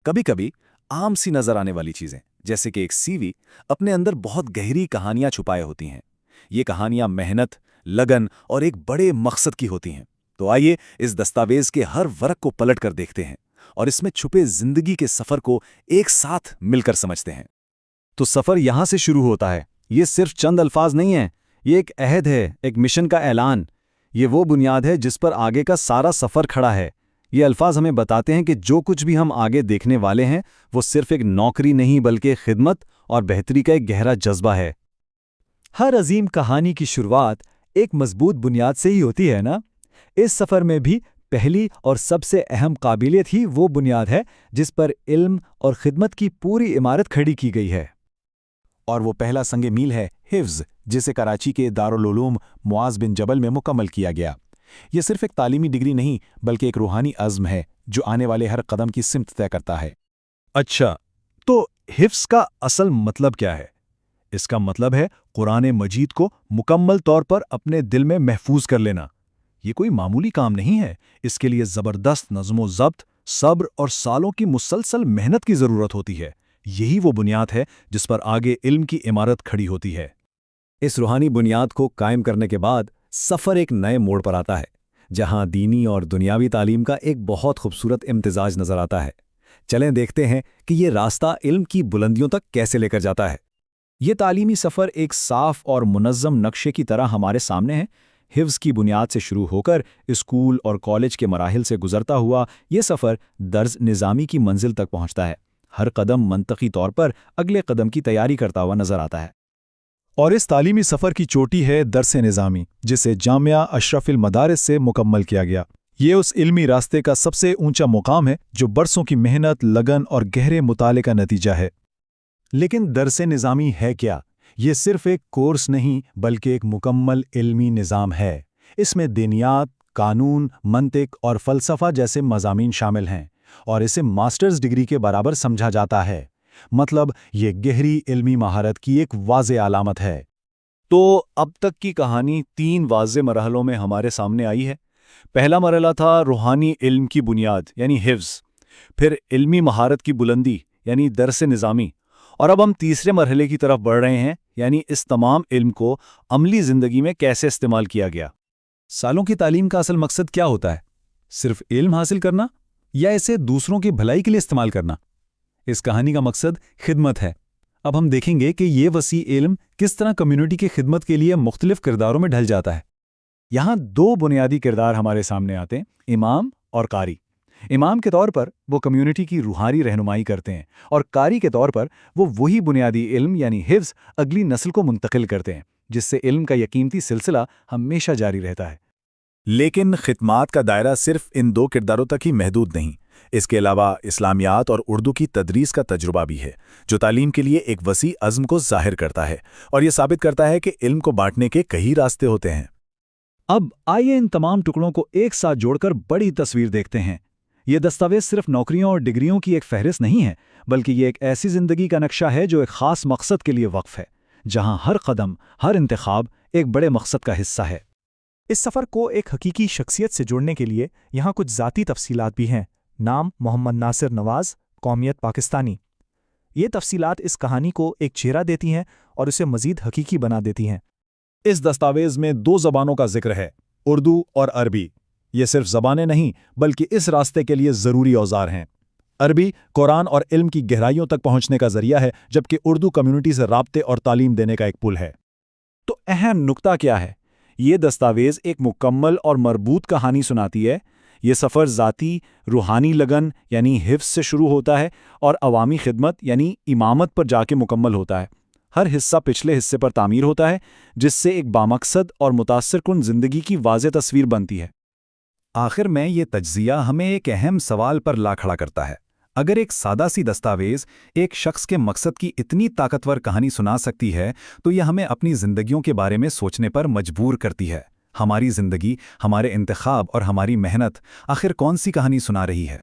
कभी कभी आम सी नजर आने वाली चीजें, जैसे कि एक सीवी, अपने अंदर बहुत गहरी कहानियां छुपाए होती हैं। ये कहानियां मेहनत, लगन और एक बड़े मकसद की होती हैं। तो आइए इस दस्तावेज के हर वर्क को पलट कर देखते हैं और इसमें छुपे जिंदगी के सफर को एक साथ मिलकर समझते हैं। तो सफर यहां से शुरू होता है। ये सिर्फ चंद अल्फाज नहीं हैं, ये एक अहद है, एक मिशन का ऐलान। ये वो बुनियाद है जिस पर आगे का सारा सफर खड़ा है। ये अल्फाज हमें बताते हैं कि जो कुछ भी हम आगे देखने वाले हैं वो सिर्फ एक नौकरी नहीं बल्कि खिदमत और बेहतरी का एक गहरा जज्बा है। हर अजीम कहानी की शुरुआत एक मजबूत बुनियाद से ही होती है ना? इस सफ़र में भी पहली और सबसे अहम काबिलियत ही वो बुनियाद है जिस पर इल्म और खिदमत की पूरी इमारत खड़ी की गई है। और वो पहला संगे मील है हिफ्ज़, जिसे कराची के दारुल उलूम मुआज़ बिन जबल में मुकम्मल किया गया। ये सिर्फ एक तालीमी डिग्री नहीं बल्कि एक रूहानी अज़्म है जो आने वाले हर कदम की सिमत तय करता है। अच्छा, तो हिफ्स का असल मतलब क्या है? इसका मतलब है कुरान मजीद को मुकम्मल तौर पर अपने दिल में महफूज कर लेना। ये कोई मामूली काम नहीं है। इसके लिए ज़बरदस्त नज़्म-ओ-ज़ब्त, सब्र और सालों की मुसलसल मेहनत की ज़रूरत होती है। यही वो बुनियाद है जिस पर आगे इल्म की इमारत खड़ी होती है। इस रूहानी बुनियाद को कायम करने के बाद सफ़र एक नए मोड़ पर आता है, जहां दीनी और दुनियावी तालीम का एक बहुत खूबसूरत इम्तिजाज नज़र आता है। चलें देखते हैं कि ये रास्ता इल्म की बुलंदियों तक कैसे लेकर जाता है। ये तालीमी सफ़र एक साफ और मुनज़्ज़म नक्शे की तरह हमारे सामने है। हिफ्ज़ की बुनियाद से शुरू होकर स्कूल और कॉलेज के मराहिल से गुजरता हुआ ये सफ़र दर्ज निज़ामी की मंजिल तक पहुंचता है। हर कदम मंतकी तौर पर अगले कदम की तैयारी करता हुआ नजर आता है। और इस तालीमी सफ़र की चोटी है दर्स निज़ामी, जिसे जामिया अशरफिल मदारिस से मुकम्मल किया गया। ये उस इल्मी रास्ते का सबसे ऊंचा मुकाम है जो बरसों की मेहनत, लगन और गहरे मुताले का नतीजा है। लेकिन दर्स निज़ामी है क्या? ये सिर्फ एक कोर्स नहीं बल्कि एक मुकम्मल इल्मी निज़ाम है। इसमें दीनियात, कानून, मंतिक और फ़लसफ़ा जैसे मज़ामीन शामिल हैं और इसे मास्टर्स डिग्री के बराबर समझा जाता है। मतलब ये गहरी इल्मी महारत की एक वाज़े अलामत है। तो अब तक की कहानी 3 वाज़े मरहलों में हमारे सामने आई है। पहला मरहला था रूहानी इल्म की बुनियाद यानी हिफ्ज़, फिर इल्मी महारत की बुलंदी यानी दर्स निज़ामी, और अब हम तीसरे मरहले की तरफ बढ़ रहे हैं, यानी इस तमाम इल्म को अमली ज़िंदगी में कैसे इस्तेमाल किया गया। सालों की तालीम का असल मकसद क्या होता है? सिर्फ इल्म हासिल करना या इसे दूसरों की भलाई के लिए इस्तेमाल करना? इस कहानी का मकसद खिदमत है। अब हम देखेंगे कि ये वसी इल्म किस तरह कम्युनिटी की खिदमत के लिए मुख्तलिफ किरदारों में ढल जाता है। यहाँ 2 बुनियादी किरदार हमारे सामने आते हैं, इमाम और कारी। इमाम के तौर पर वो कम्युनिटी की रूहानी रहनुमाई करते हैं और कारी के तौर पर वो वही बुनियादी इल्म यानी हिफ्ज़ अगली नस्ल को मुंतकिल करते हैं, जिससे इल्म का ये कीमती सिलसिला हमेशा जारी रहता है। लेकिन खिदमात का दायरा सिर्फ इन 2 किरदारों तक ही महदूद नहीं। इसके अलावा इस्लामियात और उर्दू की तदरीस का तजुर्बा भी है, जो तालीम के लिए एक वसी अज़्म को ज़ाहिर करता है और ये साबित करता है कि इल्म को बांटने के कई रास्ते होते हैं। अब आइए इन तमाम टुकड़ों को एक साथ जोड़कर बड़ी तस्वीर देखते हैं। ये दस्तावेज सिर्फ नौकरियों और डिग्रियों की एक फहरिस्त नहीं है, बल्कि ये एक ऐसी ज़िंदगी का नक्शा है जो एक ख़ास मकसद के लिए वक्फ है, जहां हर कदम, हर इंतखाब एक बड़े मकसद का हिस्सा है। इस सफ़र को एक हकीकी शख्सियत से जोड़ने के लिए यहाँ कुछ ज़ाती तफसीलात भी हैं। नाम मोहम्मद नासिर नवाज़, कौमियत पाकिस्तानी। ये तफसीलात इस कहानी को एक चेहरा देती हैं और उसे मज़ीद हकीकी बना देती हैं। इस दस्तावेज में 2 ज़बानों का जिक्र है, उर्दू और अरबी। ये सिर्फ ज़बानें नहीं बल्कि इस रास्ते के लिए ज़रूरी औजार हैं। अरबी कुरान और इल्म की गहराइयों तक पहुंचने का ज़रिया है, जबकि उर्दू कम्युनिटी से राब्ते और तालीम देने का एक पुल है। तो अहम नुक्ता क्या है? ये दस्तावेज एक मुकम्मल और मरबूत कहानी सुनाती है। ये सफ़र ज़ाती रूहानी लगन यानी हिफ्ज़ से शुरू होता है और अवामी खिदमत यानी इमामत पर जाके मुकम्मल होता है। हर हिस्सा पिछले हिस्से पर तामीर होता है, जिससे एक बामकसद और मुतासिरकुन ज़िंदगी की वाज़े तस्वीर बनती है। आखिर में ये तज्ज़िया हमें एक अहम सवाल पर ला खड़ा करता है। अगर एक सादा सी दस्तावेज एक शख्स के मकसद की इतनी ताकतवर कहानी सुना सकती है, तो यह हमें अपनी ज़िंदगियों के बारे में सोचने पर मजबूर करती है। हमारी ज़िंदगी, हमारे इंतखाब और हमारी मेहनत आखिर कौन सी कहानी सुना रही है?